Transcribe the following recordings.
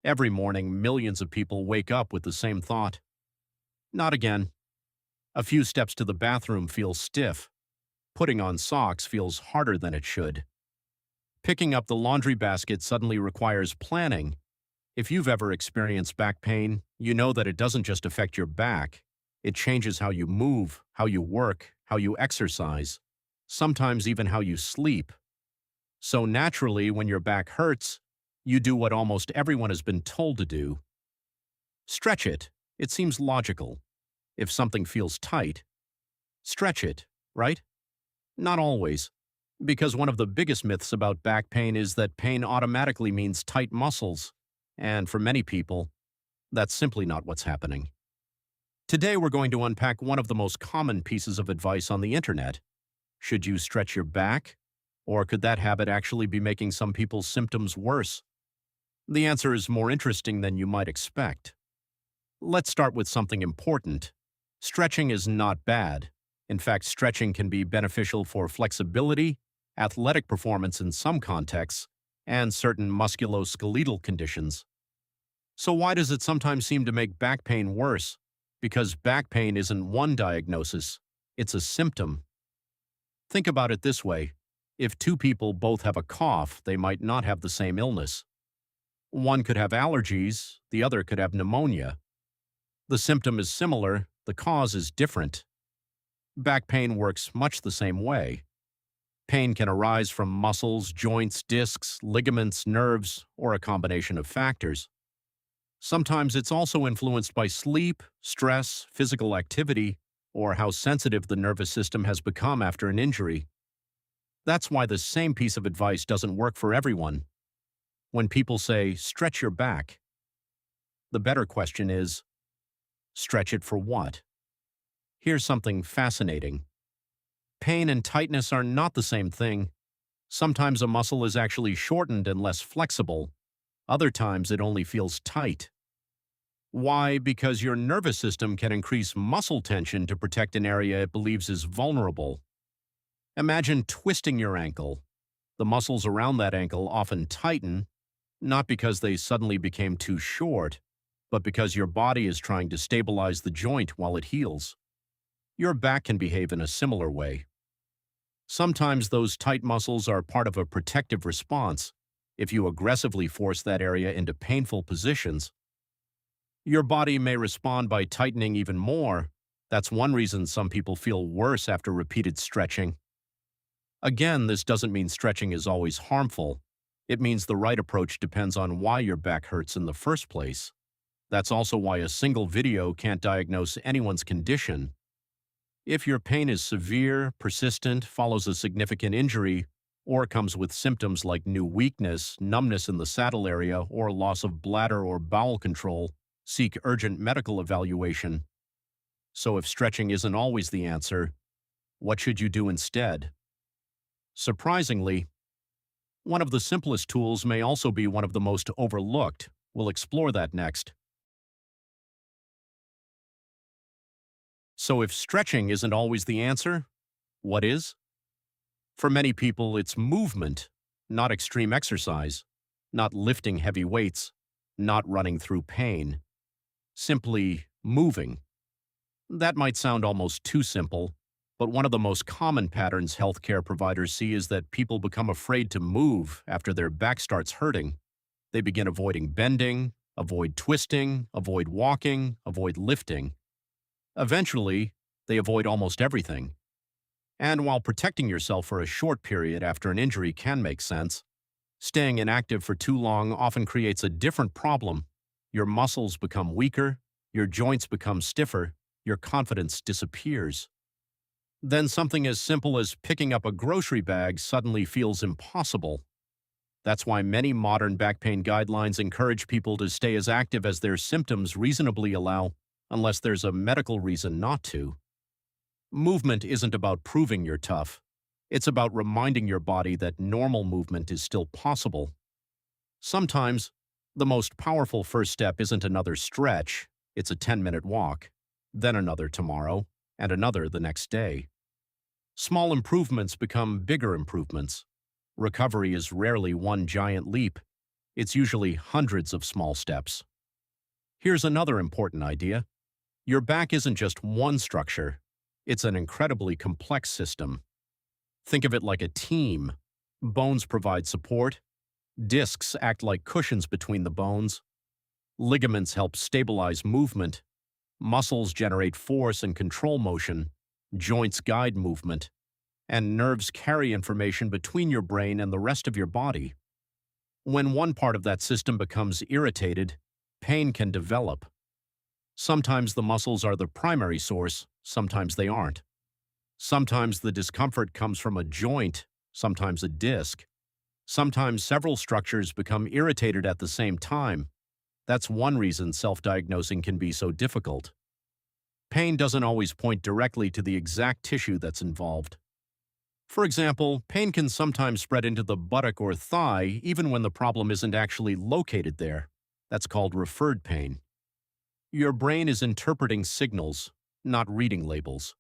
Every morning, millions of people wake up with the same thought. Not again. A few steps to the bathroom feels stiff. Putting on socks feels harder than it should. Picking up the laundry basket suddenly requires planning. If you've ever experienced back pain, you know that it doesn't just affect your back. It changes how you move, how you work, how you exercise, sometimes even how you sleep. So naturally, when your back hurts, you do what almost everyone has been told to do. Stretch it. It seems logical. If something feels tight, stretch it, right? Not always. Because one of the biggest myths about back pain is that pain automatically means tight muscles. And for many people, that's simply not what's happening. Today we're going to unpack one of the most common pieces of advice on the internet. Should you stretch your back? Or could that habit actually be making some people's symptoms worse? The answer is more interesting than you might expect. Let's start with something important. Stretching is not bad. In fact, stretching can be beneficial for flexibility, athletic performance in some contexts, and certain musculoskeletal conditions. So why does it sometimes seem to make back pain worse? Because back pain isn't one diagnosis, it's a symptom. Think about it this way. If two people both have a cough, they might not have the same illness. One could have allergies, the other could have pneumonia. The symptom is similar, the cause is different. Back pain works much the same way. Pain can arise from muscles, joints, discs, ligaments, nerves, or a combination of factors. Sometimes it's also influenced by sleep, stress, physical activity, or how sensitive the nervous system has become after an injury. That's why the same piece of advice doesn't work for everyone. When people say, stretch your back, the better question is, stretch it for what? Here's something fascinating. Pain and tightness are not the same thing. Sometimes a muscle is actually shortened and less flexible. Other times it only feels tight. Why? Because your nervous system can increase muscle tension to protect an area it believes is vulnerable. Imagine twisting your ankle. The muscles around that ankle often tighten, not because they suddenly became too short, but because your body is trying to stabilize the joint while it heals. Your back can behave in a similar way. Sometimes those tight muscles are part of a protective response. If you aggressively force that area into painful positions, your body may respond by tightening even more. That's one reason some people feel worse after repeated stretching. Again, this doesn't mean stretching is always harmful. It means the right approach depends on why your back hurts in the first place. That's also why a single video can't diagnose anyone's condition. If your pain is severe, persistent, follows a significant injury, or comes with symptoms like new weakness, numbness in the saddle area, or loss of bladder or bowel control, seek urgent medical evaluation. So if stretching isn't always the answer, what should you do instead? Surprisingly, one of the simplest tools may also be one of the most overlooked. We'll explore that next. So if stretching isn't always the answer, what is? For many people, it's movement, not extreme exercise, not lifting heavy weights, not running through pain. Simply moving. That might sound almost too simple, but one of the most common patterns healthcare providers see is that people become afraid to move after their back starts hurting. They begin avoiding bending, avoid twisting, avoid walking, avoid lifting. Eventually, they avoid almost everything. And while protecting yourself for a short period after an injury can make sense, staying inactive for too long often creates a different problem. Your muscles become weaker, your joints become stiffer, your confidence disappears. Then something as simple as picking up a grocery bag suddenly feels impossible. That's why many modern back pain guidelines encourage people to stay as active as their symptoms reasonably allow, unless there's a medical reason not to. Movement isn't about proving you're tough. It's about reminding your body that normal movement is still possible. Sometimes, the most powerful first step isn't another stretch, it's a 10-minute walk, then another tomorrow, and another the next day. Small improvements become bigger improvements. Recovery is rarely one giant leap. It's usually hundreds of small steps. Here's another important idea. Your back isn't just one structure. It's an incredibly complex system. Think of it like a team. Bones provide support. Discs act like cushions between the bones. Ligaments help stabilize movement. Muscles generate force and control motion. Joints guide movement. And nerves carry information between your brain and the rest of your body. When one part of that system becomes irritated, pain can develop. Sometimes the muscles are the primary source, sometimes they aren't. Sometimes the discomfort comes from a joint, sometimes a disc. Sometimes several structures become irritated at the same time. That's one reason self-diagnosing can be so difficult. Pain doesn't always point directly to the exact tissue that's involved. For example, pain can sometimes spread into the buttock or thigh even when the problem isn't actually located there. That's called referred pain. Your brain is interpreting signals, not reading labels.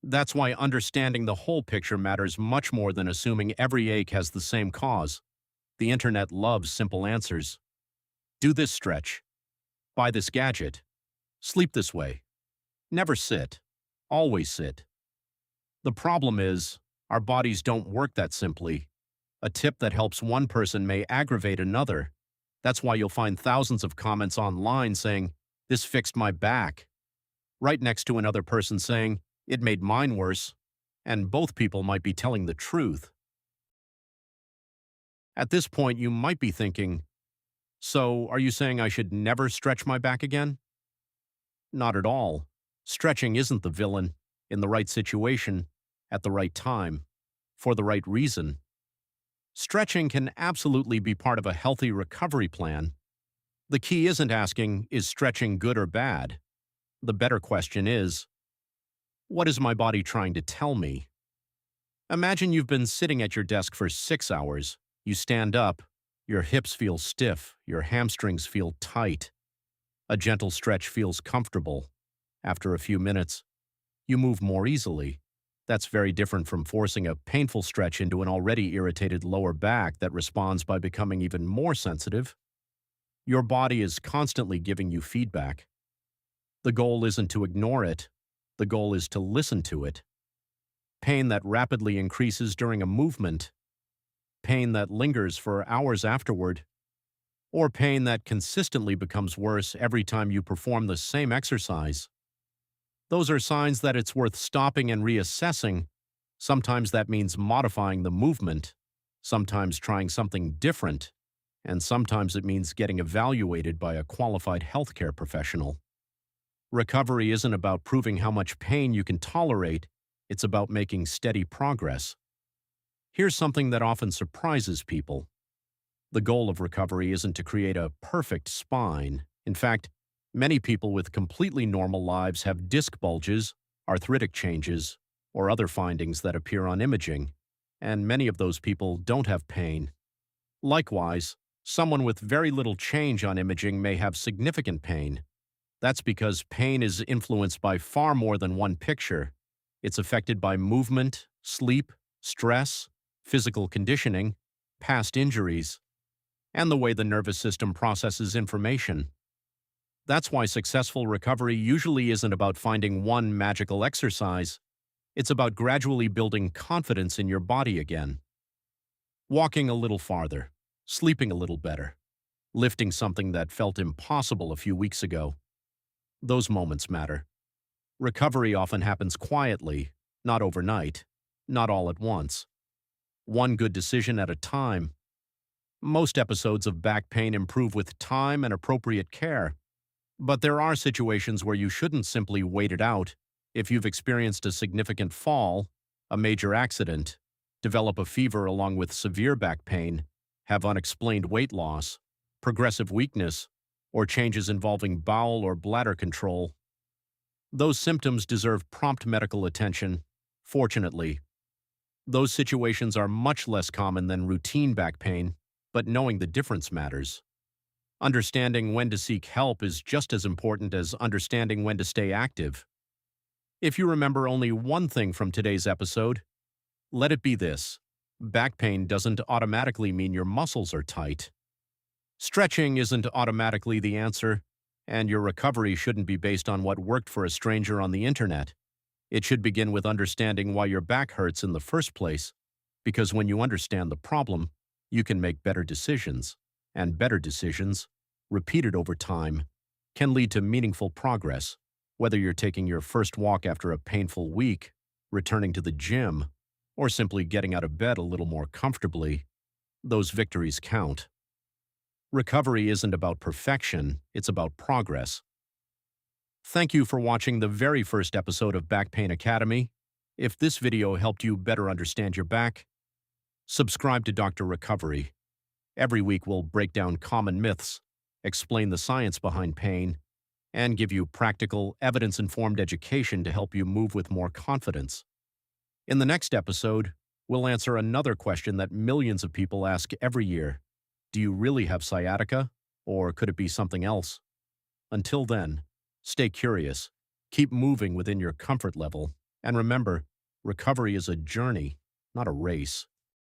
That's why understanding the whole picture matters much more than assuming every ache has the same cause. The internet loves simple answers. Do this stretch. Buy this gadget. Sleep this way. Never sit. Always sit. The problem is, our bodies don't work that simply. A tip that helps one person may aggravate another. That's why you'll find thousands of comments online saying, "This fixed my back," right next to another person saying, "It made mine worse," and both people might be telling the truth. At this point, you might be thinking, so are you saying I should never stretch my back again? Not at all. Stretching isn't the villain. In the right situation, at the right time, for the right reason. Stretching can absolutely be part of a healthy recovery plan. The key isn't asking, is stretching good or bad? The better question is, what is my body trying to tell me? Imagine you've been sitting at your desk for 6 hours. You stand up, your hips feel stiff, your hamstrings feel tight. A gentle stretch feels comfortable. After a few minutes, you move more easily. That's very different from forcing a painful stretch into an already irritated lower back that responds by becoming even more sensitive. Your body is constantly giving you feedback. The goal isn't to ignore it. The goal is to listen to it. Pain that rapidly increases during a movement, pain that lingers for hours afterward, or pain that consistently becomes worse every time you perform the same exercise. Those are signs that it's worth stopping and reassessing. Sometimes that means modifying the movement, sometimes trying something different, and sometimes it means getting evaluated by a qualified healthcare professional. Recovery isn't about proving how much pain you can tolerate, it's about making steady progress. Here's something that often surprises people. The goal of recovery isn't to create a perfect spine. In fact, many people with completely normal lives have disc bulges, arthritic changes, or other findings that appear on imaging, and many of those people don't have pain. Likewise, someone with very little change on imaging may have significant pain. That's because pain is influenced by far more than one picture. It's affected by movement, sleep, stress, physical conditioning, past injuries, and the way the nervous system processes information. That's why successful recovery usually isn't about finding one magical exercise. It's about gradually building confidence in your body again. Walking a little farther, sleeping a little better, lifting something that felt impossible a few weeks ago. Those moments matter. Recovery often happens quietly, not overnight, not all at once. One good decision at a time. Most episodes of back pain improve with time and appropriate care. But there are situations where you shouldn't simply wait it out. If you've experienced a significant fall, a major accident, develop a fever along with severe back pain, have unexplained weight loss, progressive weakness, or changes involving bowel or bladder control, those symptoms deserve prompt medical attention. Fortunately, those situations are much less common than routine back pain, but knowing the difference matters. Understanding when to seek help is just as important as understanding when to stay active. If you remember only one thing from today's episode, let it be this: back pain doesn't automatically mean your muscles are tight. Stretching isn't automatically the answer, and your recovery shouldn't be based on what worked for a stranger on the internet. It should begin with understanding why your back hurts in the first place, because when you understand the problem, you can make better decisions, and better decisions, repeated over time, can lead to meaningful progress, whether you're taking your first walk after a painful week, returning to the gym, or simply getting out of bed a little more comfortably. Those victories count. Recovery isn't about perfection, it's about progress. Thank you for watching the very first episode of Back Pain Academy. If this video helped you better understand your back, subscribe to Dr. Recovery. Every week we'll break down common myths, explain the science behind pain, and give you practical, evidence-informed education to help you move with more confidence. In the next episode, we'll answer another question that millions of people ask every year. Do you really have sciatica, or could it be something else? Until then, stay curious, keep moving within your comfort level, and remember, recovery is a journey, not a race.